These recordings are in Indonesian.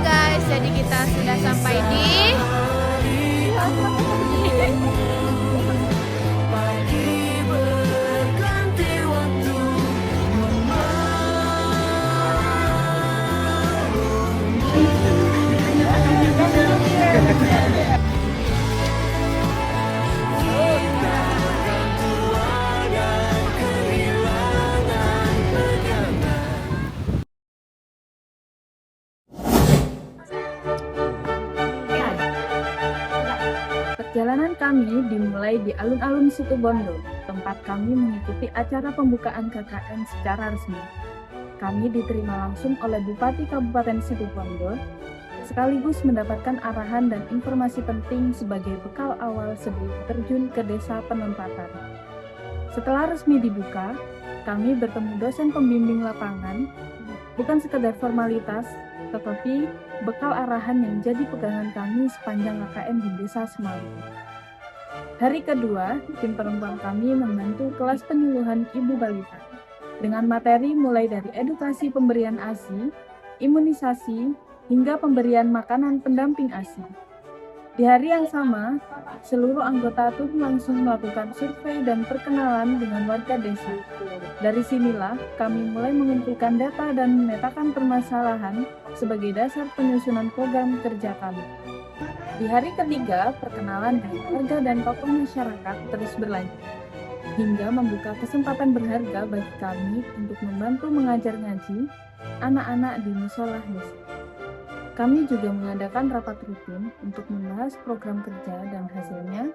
Guys, jadi kita sudah sampai di Perjalanan kami dimulai di alun-alun Situbondo, tempat kami mengikuti acara pembukaan KKN secara resmi. Kami diterima langsung oleh Bupati Kabupaten Situbondo, sekaligus mendapatkan arahan dan informasi penting sebagai bekal awal sebelum terjun ke desa penempatan. Setelah resmi dibuka, kami bertemu dosen pembimbing lapangan, bukan sekedar formalitas, tetapi bekal arahan yang jadi pegangan kami sepanjang KKN di Desa Semanggung. Hari kedua, tim perempuan kami membantu kelas penyuluhan ibu balita dengan materi mulai dari edukasi pemberian ASI, imunisasi, hingga pemberian makanan pendamping ASI. Di hari yang sama, seluruh anggota tim langsung melakukan survei dan perkenalan dengan warga desa. Dari sinilah kami mulai mengumpulkan data dan memetakan permasalahan sebagai dasar penyusunan program kerja kami. Di hari ketiga, perkenalan dengan warga dan tokoh masyarakat terus berlanjut, hingga membuka kesempatan berharga bagi kami untuk membantu mengajar ngaji anak-anak di musola desa. Kami juga mengadakan rapat rutin untuk membahas program kerja dan hasilnya,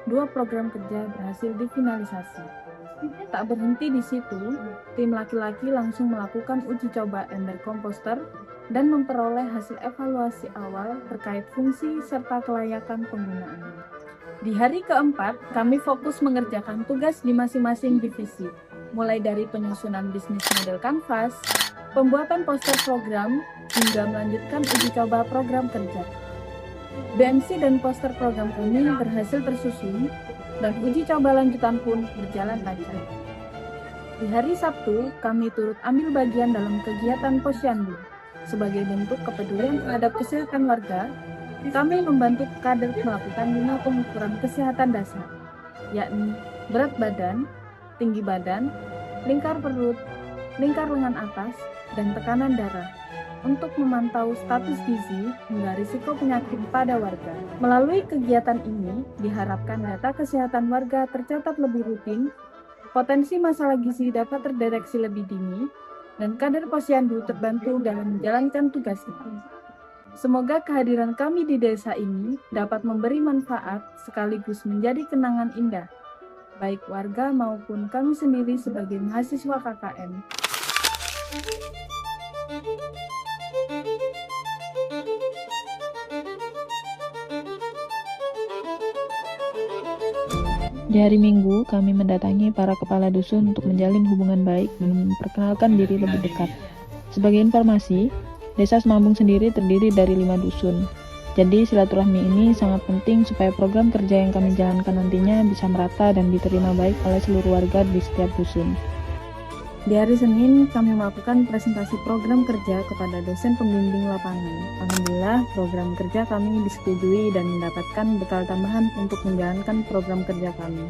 2 program kerja berhasil difinalisasi. Tak berhenti di situ, tim laki-laki langsung melakukan uji coba ember komposter dan memperoleh hasil evaluasi awal terkait fungsi serta kelayakan penggunaan. Di hari keempat, kami fokus mengerjakan tugas di masing-masing divisi, mulai dari penyusunan bisnis model kanvas, pembuatan poster program, hingga melanjutkan uji coba program kerja. BMC dan poster program kami berhasil tersusun, dan uji coba lanjutan pun berjalan lancar. Di hari Sabtu, kami turut ambil bagian dalam kegiatan Posyandu. Sebagai bentuk kepedulian terhadap kesehatan warga, kami membantu kader melakukan 5 pengukuran kesehatan dasar, yakni berat badan, tinggi badan, lingkar perut, lingkar lengan atas, dan tekanan darah, untuk memantau status gizi hingga risiko penyakit pada warga. Melalui kegiatan ini, diharapkan data kesehatan warga tercatat lebih rutin, potensi masalah gizi dapat terdeteksi lebih dini, dan kader Posyandu terbantu dalam menjalankan tugasnya. Semoga kehadiran kami di desa ini dapat memberi manfaat sekaligus menjadi kenangan indah, baik warga maupun kami sendiri sebagai mahasiswa KKN. Di hari Minggu, kami mendatangi para kepala dusun untuk menjalin hubungan baik dan memperkenalkan diri lebih dekat. Sebagai informasi, Desa Semambung sendiri terdiri dari 5 dusun. Jadi silaturahmi ini sangat penting supaya program kerja yang kami jalankan nantinya bisa merata dan diterima baik oleh seluruh warga di setiap dusun. Di hari Senin, kami melakukan presentasi program kerja kepada dosen pembimbing lapangan. Alhamdulillah, program kerja kami disetujui dan mendapatkan bekal tambahan untuk menjalankan program kerja kami.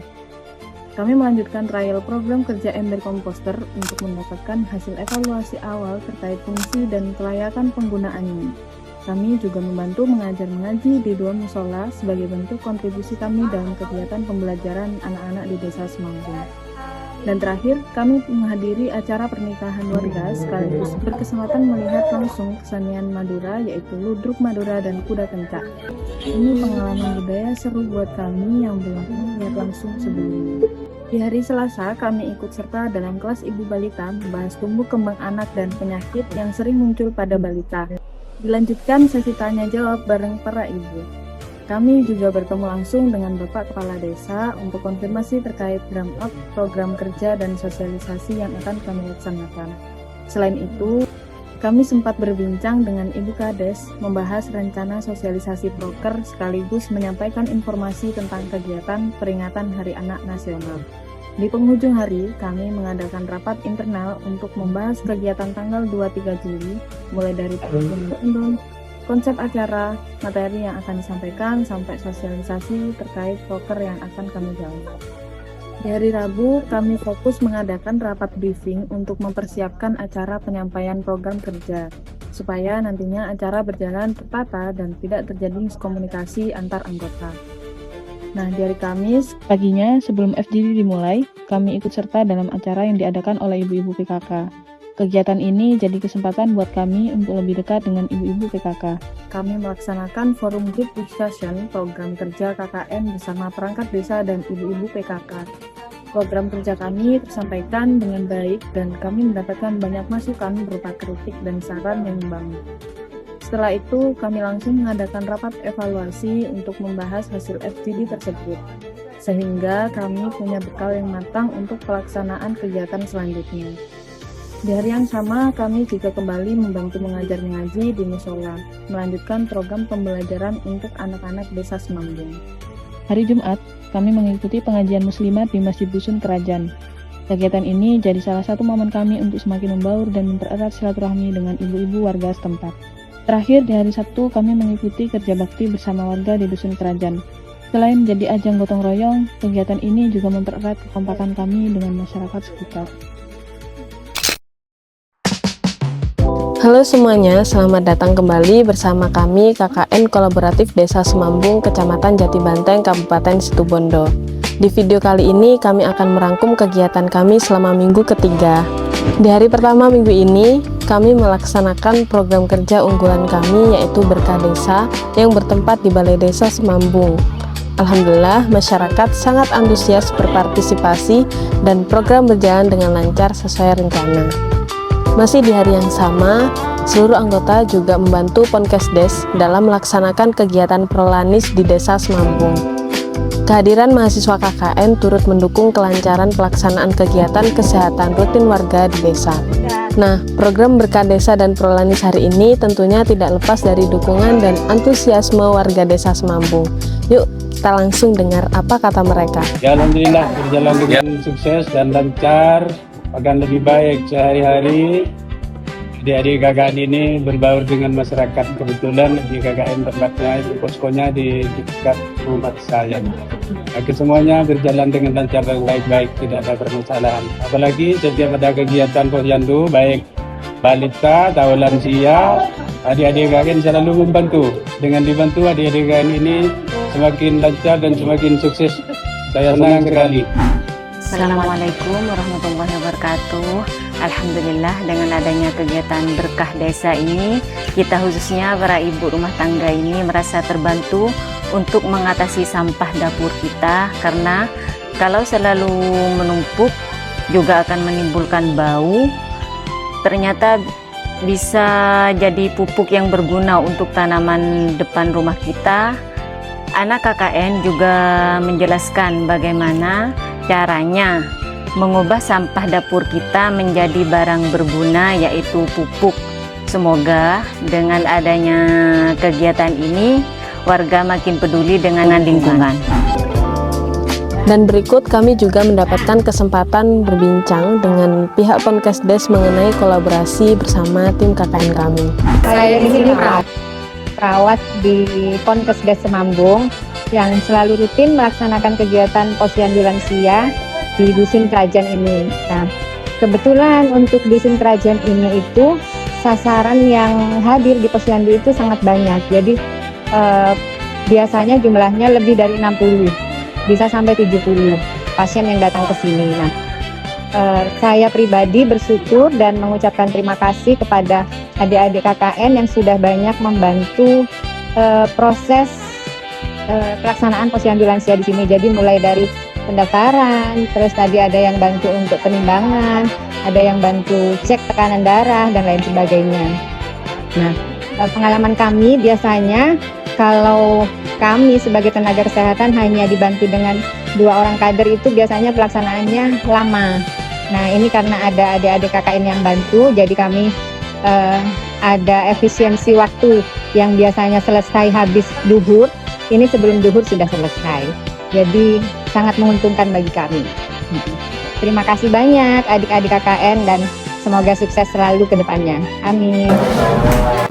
Kami melanjutkan trial program kerja ember komposter untuk mendapatkan hasil evaluasi awal terkait fungsi dan kelayakan penggunaannya. Kami juga membantu mengajar mengaji di 2 musola sebagai bentuk kontribusi kami dalam kegiatan pembelajaran anak-anak di Desa Semanggung. Dan terakhir, kami menghadiri acara pernikahan warga sekaligus berkesempatan melihat langsung kesenian Madura, yaitu ludruk Madura dan kuda kencak. Ini pengalaman budaya seru buat kami yang belum pernah melihat langsung sebelumnya. Di hari Selasa, kami ikut serta dalam kelas ibu balita membahas tumbuh kembang anak dan penyakit yang sering muncul pada balita. Dilanjutkan sesi tanya jawab bareng para ibu. Kami juga bertemu langsung dengan Bapak Kepala Desa untuk konfirmasi terkait drum up program kerja dan sosialisasi yang akan kami laksanakan. Selain itu, kami sempat berbincang dengan Ibu Kades membahas rencana sosialisasi proker sekaligus menyampaikan informasi tentang kegiatan peringatan Hari Anak Nasional. Di penghujung hari, kami mengadakan rapat internal untuk membahas kegiatan tanggal 23 Juli, mulai dari pengumuman, konsep acara, materi yang akan disampaikan, sampai sosialisasi terkait proker yang akan kami jalankan. Di hari Rabu, kami fokus mengadakan rapat briefing untuk mempersiapkan acara penyampaian program kerja, supaya nantinya acara berjalan tertata dan tidak terjadi miskomunikasi antar anggota. Nah, di hari Kamis, Paginya, sebelum FGD dimulai, kami ikut serta dalam acara yang diadakan oleh ibu-ibu PKK. Kegiatan ini jadi kesempatan buat kami untuk lebih dekat dengan ibu-ibu PKK. kami melaksanakan forum group discussion program kerja KKN bersama perangkat desa dan ibu-ibu PKK. Program kerja kami tersampaikan dengan baik dan kami mendapatkan banyak masukan berupa kritik dan saran yang membangun. Setelah itu, kami langsung mengadakan rapat evaluasi untuk membahas hasil FGD tersebut, sehingga kami punya bekal yang matang untuk pelaksanaan kegiatan selanjutnya. Di hari yang sama, kami juga kembali membantu mengajar mengaji di musola, melanjutkan program pembelajaran untuk anak-anak desa Semambung. Hari Jumat, kami mengikuti pengajian muslimat di Masjid Dusun Kerajaan. Kegiatan ini jadi salah satu momen kami untuk semakin membaur dan mempererat silaturahmi dengan ibu-ibu warga setempat. Terakhir, di hari Sabtu, kami mengikuti kerja bakti bersama warga di Dusun Kerajaan. Selain jadi ajang gotong royong, kegiatan ini juga mempererat kekompakan kami dengan masyarakat sekitar. Halo semuanya, selamat datang kembali bersama kami KKN Kolaboratif Desa Semambung, Kecamatan Jati Banteng, Kabupaten Situbondo. Di video kali ini kami akan merangkum kegiatan kami selama minggu ketiga. Di hari pertama minggu ini, kami melaksanakan program kerja unggulan kami yaitu Berkah Desa yang bertempat di Balai Desa Semambung. Alhamdulillah, masyarakat sangat antusias berpartisipasi dan program berjalan dengan lancar sesuai rencana. Masih di hari yang sama, seluruh anggota juga membantu Ponkesdes dalam melaksanakan kegiatan Prolanis di Desa Semambung. Kehadiran mahasiswa KKN turut mendukung kelancaran pelaksanaan kegiatan kesehatan rutin warga di desa. Nah, program Berkah Desa dan Prolanis hari ini tentunya tidak lepas dari dukungan dan antusiasme warga Desa Semambung. Yuk, kita langsung dengar apa kata mereka. Ya, alhamdulillah berjalan dengan sukses dan lancar. Akan lebih baik sehari-hari. Adik-adik KKN ini berbaur dengan masyarakat. Kebetulan di KKN tempatnya itu poskonya di dekat rumah saya. Semuanya berjalan dengan lancar dan baik-baik, tidak ada permasalahan. Apalagi setiap ada kegiatan posyandu, baik balita atau lansia, adik-adik KKN selalu membantu. Dengan dibantu adik-adik KKN ini semakin lancar dan semakin sukses. Saya senang sekali. Assalamualaikum warahmatullahi wabarakatuh. Alhamdulillah, dengan adanya kegiatan Berkah Desa ini, kita khususnya para ibu rumah tangga ini merasa terbantu untuk mengatasi sampah dapur kita, karena kalau selalu menumpuk juga akan menimbulkan bau. Ternyata bisa jadi pupuk yang berguna untuk tanaman depan rumah kita. Anak KKN juga menjelaskan bagaimana caranya mengubah sampah dapur kita menjadi barang berguna, yaitu pupuk. Semoga dengan adanya kegiatan ini warga makin peduli dengan lingkungan. Dan berikut kami juga mendapatkan kesempatan berbincang dengan pihak Ponkesdes mengenai kolaborasi bersama tim KKN kami. Saya di sini perawat di Ponkesdes Semambung yang selalu rutin melaksanakan kegiatan posyandu lansia di Dusun Kerajaan ini. Nah, kebetulan untuk Dusun Kerajaan ini itu sasaran yang hadir di posyandu itu sangat banyak. Jadi biasanya jumlahnya lebih dari 60, bisa sampai 70 pasien yang datang ke sini. Nah, saya pribadi bersyukur dan mengucapkan terima kasih kepada adik-adik KKN yang sudah banyak membantu proses pelaksanaan posyandu lansia di sini. Jadi mulai dari pendaftaran, terus tadi ada yang bantu untuk penimbangan, ada yang bantu cek tekanan darah dan lain sebagainya. Nah, pengalaman kami biasanya kalau kami sebagai tenaga kesehatan hanya dibantu dengan 2 orang kader itu biasanya pelaksanaannya lama. Nah, ini karena ada adik-adik KKN yang bantu, jadi kami ada efisiensi waktu yang biasanya selesai habis duhur, ini sebelum duhur sudah selesai. Jadi sangat menguntungkan bagi kami. Terima kasih banyak adik-adik KKN dan semoga sukses selalu ke depannya. Amin.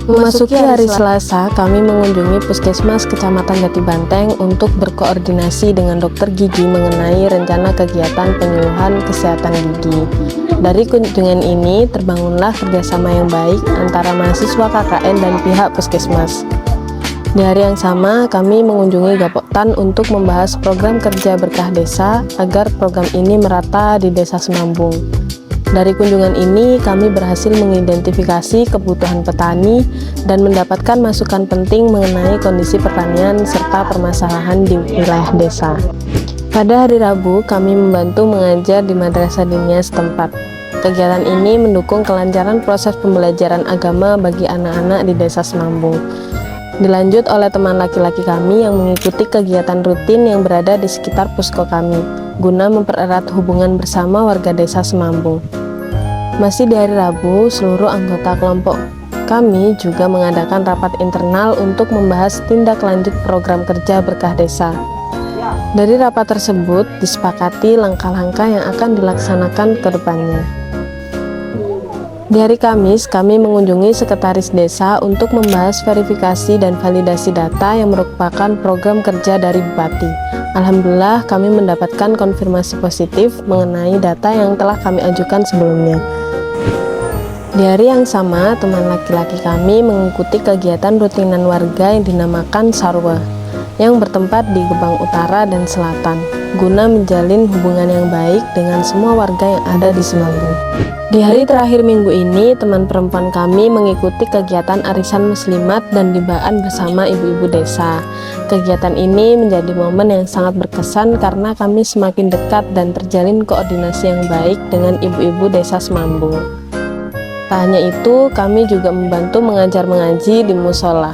Memasuki hari Selasa, kami mengunjungi Puskesmas Kecamatan Jati Banteng untuk berkoordinasi dengan dokter gigi mengenai rencana kegiatan penyuluhan kesehatan gigi. Dari kunjungan ini, terbangunlah kerjasama yang baik antara mahasiswa KKN dan pihak Puskesmas. Di hari yang sama, kami mengunjungi Gapoktan untuk membahas program kerja berkah desa agar program ini merata di Desa Semambung. Dari kunjungan ini, kami berhasil mengidentifikasi kebutuhan petani dan mendapatkan masukan penting mengenai kondisi pertanian serta permasalahan di wilayah desa. Pada hari Rabu, kami membantu mengajar di madrasah diniyah setempat. Kegiatan ini mendukung kelancaran proses pembelajaran agama bagi anak-anak di Desa Semambung. Dilanjut oleh teman laki-laki kami yang mengikuti kegiatan rutin yang berada di sekitar pusko kami, guna mempererat hubungan bersama warga Desa Semambung. Masih di hari Rabu, seluruh anggota kelompok kami juga mengadakan rapat internal untuk membahas tindak lanjut program kerja berkah desa. Dari rapat tersebut, disepakati langkah-langkah yang akan dilaksanakan ke depannya. Di hari Kamis, kami mengunjungi Sekretaris Desa untuk membahas verifikasi dan validasi data yang merupakan program kerja dari Bupati. Alhamdulillah, kami mendapatkan konfirmasi positif mengenai data yang telah kami ajukan sebelumnya. Di hari yang sama, teman laki-laki kami mengikuti kegiatan rutinan warga yang dinamakan Sarwa, yang bertempat di Gebang Utara dan Selatan, guna menjalin hubungan yang baik dengan semua warga yang ada di Semambung. Di hari terakhir minggu ini, teman perempuan kami mengikuti kegiatan arisan muslimat dan dibaan bersama ibu-ibu desa. Kegiatan ini menjadi momen yang sangat berkesan karena kami semakin dekat dan terjalin koordinasi yang baik dengan ibu-ibu desa Semambung. Tak hanya itu, kami juga membantu mengajar mengaji di musola.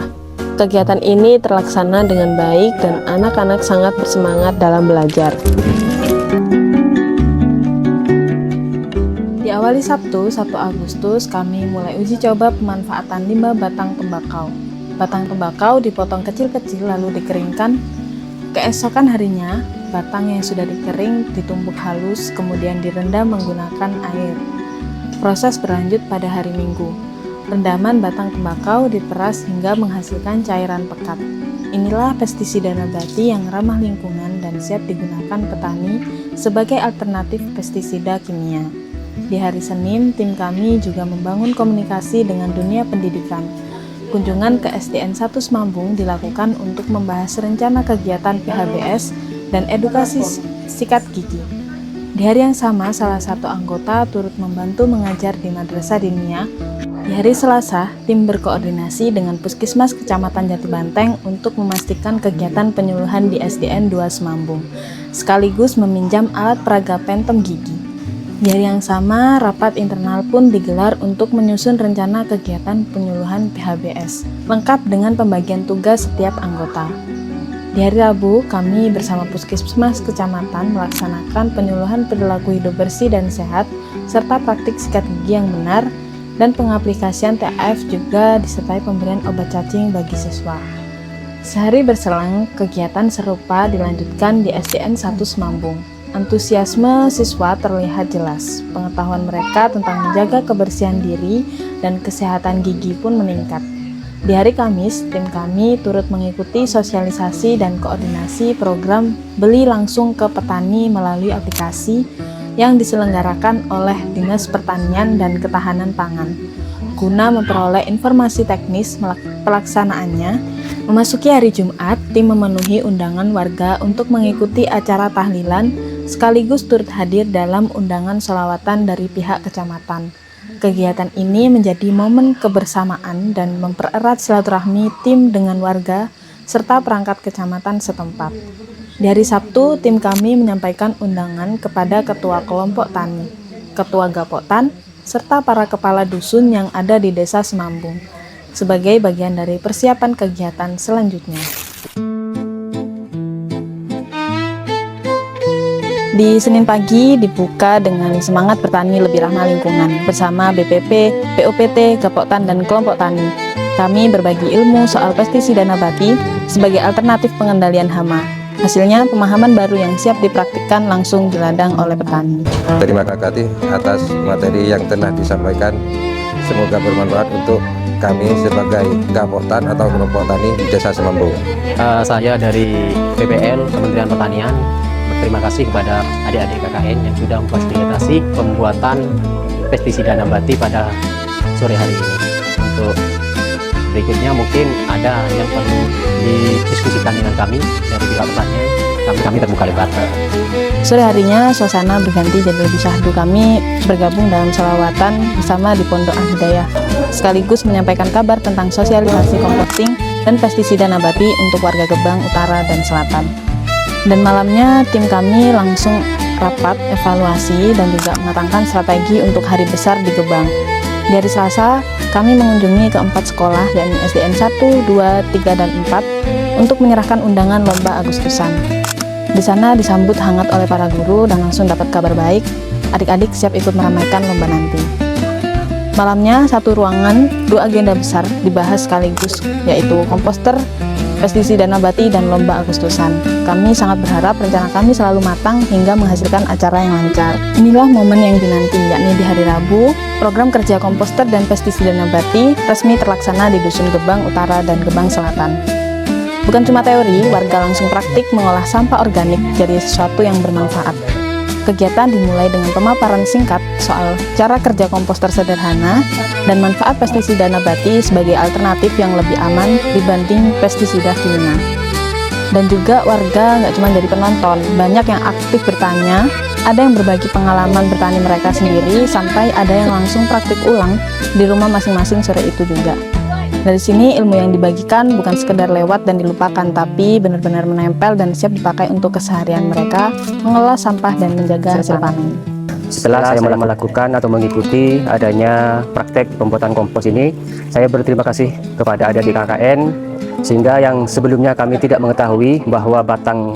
Kegiatan ini terlaksana dengan baik dan anak-anak sangat bersemangat dalam belajar. Diawali Sabtu, 1 Agustus, kami mulai uji coba pemanfaatan limbah batang tembakau. Batang tembakau dipotong kecil-kecil lalu dikeringkan. Keesokan harinya, batang yang sudah dikering ditumbuk halus, kemudian direndam menggunakan air. Proses berlanjut pada hari Minggu. Rendaman batang tembakau diperas hingga menghasilkan cairan pekat. Inilah pestisida nabati yang ramah lingkungan dan siap digunakan petani sebagai alternatif pestisida kimia. Di hari Senin, tim kami juga membangun komunikasi dengan dunia pendidikan. Kunjungan ke SDN 1 Semambung dilakukan untuk membahas rencana kegiatan PHBS dan edukasi sikat gigi. Di hari yang sama, salah satu anggota turut membantu mengajar di Madrasah Diniyah. Di hari Selasa, tim berkoordinasi dengan Puskesmas Kecamatan Jati Banteng untuk memastikan kegiatan penyuluhan di SDN 2 Semambung, sekaligus meminjam alat peraga pentem gigi. Di hari yang sama, rapat internal pun digelar untuk menyusun rencana kegiatan penyuluhan PHBS, lengkap dengan pembagian tugas setiap anggota. Di hari Rabu, kami bersama Puskesmas Kecamatan melaksanakan penyuluhan perilaku hidup bersih dan sehat, serta praktik sikat gigi yang benar, dan pengaplikasian TAF juga disertai pemberian obat cacing bagi siswa. Sehari berselang, kegiatan serupa dilanjutkan di SDN 1 Semambung. Antusiasme siswa terlihat jelas, pengetahuan mereka tentang menjaga kebersihan diri dan kesehatan gigi pun meningkat. Di hari Kamis, tim kami turut mengikuti sosialisasi dan koordinasi program beli langsung ke petani melalui aplikasi yang diselenggarakan oleh Dinas Pertanian dan Ketahanan Pangan. Guna memperoleh informasi teknis pelaksanaannya, memasuki hari Jumat, tim memenuhi undangan warga untuk mengikuti acara tahlilan sekaligus turut hadir dalam undangan sholawatan dari pihak kecamatan. Kegiatan ini menjadi momen kebersamaan dan mempererat silaturahmi tim dengan warga serta perangkat kecamatan setempat. Di hari Sabtu, tim kami menyampaikan undangan kepada Ketua Kelompok Tani, Ketua Gapoktan, serta para kepala dusun yang ada di Desa Semambung. sebagai bagian dari persiapan kegiatan selanjutnya. Di Senin pagi dibuka dengan semangat bertani lebih ramah lingkungan bersama BPP, POPT, Gapoktan, dan kelompok tani. Kami berbagi ilmu soal pestisida nabati sebagai alternatif pengendalian hama. Hasilnya pemahaman baru yang siap dipraktikkan langsung di ladang oleh petani. Terima kasih atas materi yang telah disampaikan. Semoga bermanfaat untuk kami sebagai Gapoktan atau kelompok tani di Desa Semambung. Saya dari PPL Kementerian Pertanian berterima kasih kepada adik-adik KKN yang sudah memfasilitasi pembuatan pestisida nabati pada sore hari ini. Untuk berikutnya mungkin ada yang perlu didiskusikan dengan kami dari pihak pertanian. Kami terbuka lebar. Sore harinya suasana berganti jadi lebih syahdu. Kami bergabung dalam sholawatan bersama di Pondok Al-Hidayah, sekaligus menyampaikan kabar tentang sosialisasi komposting dan pestisida nabati untuk warga Gebang Utara dan Selatan. Dan malamnya tim kami langsung rapat evaluasi dan juga mematangkan strategi untuk hari besar di Gebang. Di hari Selasa, kami mengunjungi keempat sekolah yakni SDN 1, 2, 3, dan 4 untuk menyerahkan undangan lomba Agustusan. Di sana disambut hangat oleh para guru dan langsung dapat kabar baik, adik-adik siap ikut meramaikan lomba nanti. Malamnya, satu ruangan, 2 agenda besar dibahas sekaligus, yaitu komposter, pestisida nabati, dan lomba Agustusan. Kami sangat berharap rencana kami selalu matang hingga menghasilkan acara yang lancar. Inilah momen yang dinanti, yakni di hari Rabu, program kerja komposter dan pestisida nabati resmi terlaksana di Dusun Gebang Utara dan Gebang Selatan. Bukan cuma teori, warga langsung praktik mengolah sampah organik jadi sesuatu yang bermanfaat. Kegiatan dimulai dengan pemaparan singkat soal cara kerja komposter sederhana dan manfaat pestisida nabati sebagai alternatif yang lebih aman dibanding pestisida kimia. Dan juga warga nggak cuma jadi penonton, banyak yang aktif bertanya, ada yang berbagi pengalaman bertani mereka sendiri, sampai ada yang langsung praktik ulang di rumah masing-masing sore itu juga. Dari sini ilmu yang dibagikan bukan sekedar lewat dan dilupakan, tapi benar-benar menempel dan siap dipakai untuk keseharian mereka, mengelola sampah dan menjaga hasil panen. Setelah saya melakukan atau mengikuti adanya praktek pembuatan kompos ini, saya berterima kasih kepada adik-adik KKN, sehingga yang sebelumnya kami tidak mengetahui bahwa batang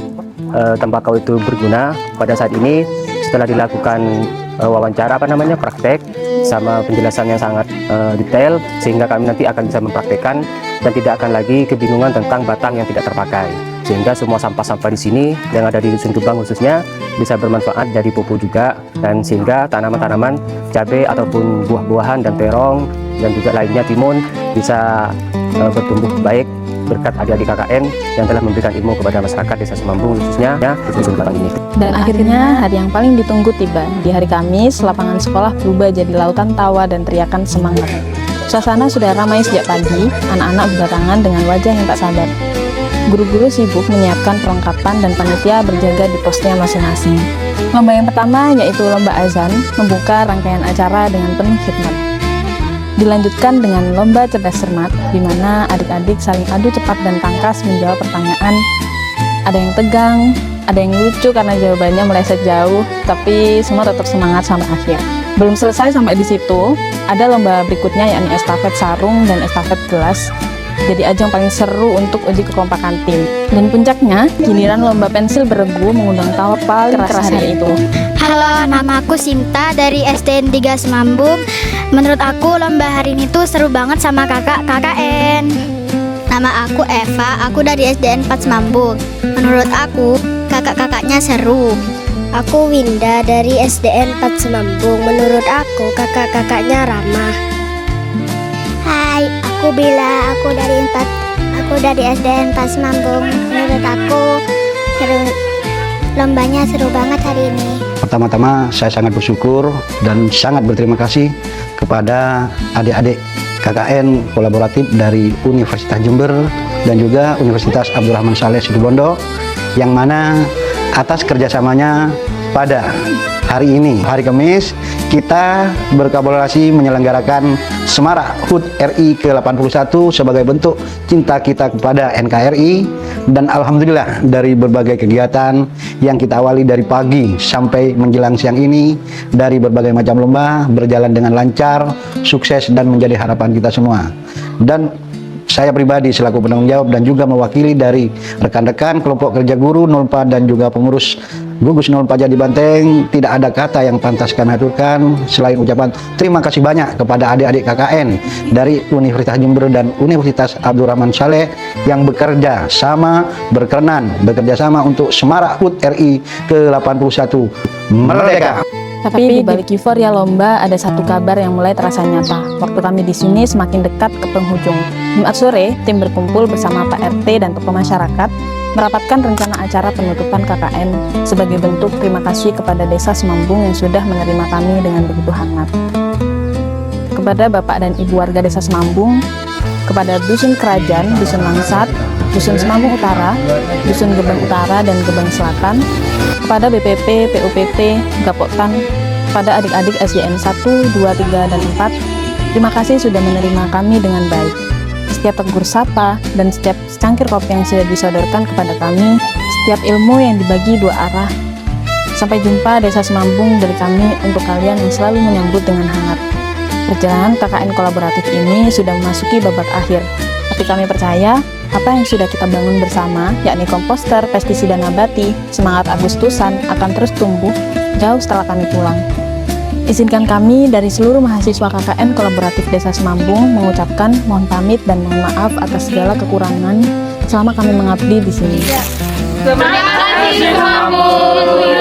tembakau itu berguna. Pada saat ini setelah dilakukan wawancara praktek sama penjelasan yang sangat detail, sehingga kami nanti akan bisa mempraktekkan dan tidak akan lagi kebingungan tentang batang yang tidak terpakai, sehingga semua sampah-sampah di sini yang ada di Dusun Gebang khususnya bisa bermanfaat jadi pupuk juga, dan sehingga tanaman-tanaman cabai ataupun buah-buahan dan terong dan juga lainnya timun bisa bertumbuh baik berkat adik-adik KKN yang telah memberikan ilmu kepada masyarakat Desa Semambung khususnya di Dusun Gebang ini. Dan akhirnya hari yang paling ditunggu tiba. Di hari Kamis, lapangan sekolah berubah jadi lautan tawa dan teriakan semangat. Suasana sudah ramai sejak pagi, anak-anak berdatangan dengan wajah yang tak sabar. Guru-guru sibuk menyiapkan perlengkapan dan panitia berjaga di posnya masing-masing. Lomba yang pertama yaitu lomba azan, membuka rangkaian acara dengan penuh khidmat. Dilanjutkan dengan lomba cerdas cermat, di mana adik-adik saling adu cepat dan tangkas menjawab pertanyaan. Ada yang tegang, ada yang lucu karena jawabannya meleset jauh, tapi semua tetap semangat sampai akhir. Belum selesai sampai di situ, ada lomba berikutnya yakni estafet sarung dan estafet gelas. Jadi ajang paling seru untuk uji kekompakan tim. Dan puncaknya, giliran lomba pensil beregu mengundang tawa paling keras hari itu. Halo, nama aku Sinta dari SDN 3 Semambung. Menurut aku lomba hari ini tuh seru banget sama kakak KKN. Nama aku Eva, aku dari SDN 4 Semambung. Menurut aku kakak-kakaknya seru. Aku Winda dari SDN 4 Semambung. Menurut aku kakak-kakaknya ramah. Hai, aku Bila, aku dari SDN 4 Semambung. Menurut aku lombanya seru banget hari ini. Pertama-tama saya sangat bersyukur dan sangat berterima kasih kepada adik-adik KKN kolaboratif dari Universitas Jember dan juga Universitas Abdurrahman Saleh Situbondo, yang mana atas kerjasamanya pada hari ini, hari Kamis, kita berkolaborasi menyelenggarakan Semarak HUT RI ke-81 sebagai bentuk cinta kita kepada NKRI Dan alhamdulillah dari berbagai kegiatan yang kita awali dari pagi sampai menjelang siang ini, dari berbagai macam lomba berjalan dengan lancar, sukses dan menjadi harapan kita semua. Dan saya pribadi selaku penanggung jawab dan juga mewakili dari rekan-rekan kelompok kerja guru 04 dan juga pengurus gugus 04 Jati Banteng, tidak ada kata yang pantas kami aturkan selain ucapan terima kasih banyak kepada adik-adik KKN dari Universitas Jember dan Universitas Abdurrahman Saleh yang bekerja sama untuk semarak HUT RI ke-81 Merdeka. Tapi di balik euforia lomba ada satu kabar yang mulai terasa nyata. Waktu kami di sini semakin dekat ke penghujung. Jumat sore, tim berkumpul bersama Pak RT dan tokoh masyarakat merapatkan rencana acara penutupan KKN sebagai bentuk terima kasih kepada Desa Semambung yang sudah menerima kami dengan begitu hangat. Kepada Bapak dan Ibu warga Desa Semambung, kepada Dusun Kerajaan, Dusun Langsat, Dusun Semambung Utara, Dusun Gebang Utara dan Gebang Selatan, kepada BPP, PUPT, Gapotan, kepada adik-adik SDN 1, 2, 3, dan 4, terima kasih sudah menerima kami dengan baik. Setiap tegur sapa dan setiap secangkir kopi yang sudah disodorkan kepada kami, setiap ilmu yang dibagi dua arah. Sampai jumpa Desa Semambung dari kami untuk kalian yang selalu menyambut dengan hangat. Perjalanan KKN kolaboratif ini sudah memasuki babak akhir, tapi kami percaya apa yang sudah kita bangun bersama, yakni komposter, pestisida nabati, semangat Agustusan akan terus tumbuh jauh setelah kami pulang. Izinkan kami dari seluruh mahasiswa KKN Kolaboratif Desa Semambung mengucapkan mohon pamit dan mohon maaf atas segala kekurangan selama kami mengabdi di sini. Terima kasih Semambung.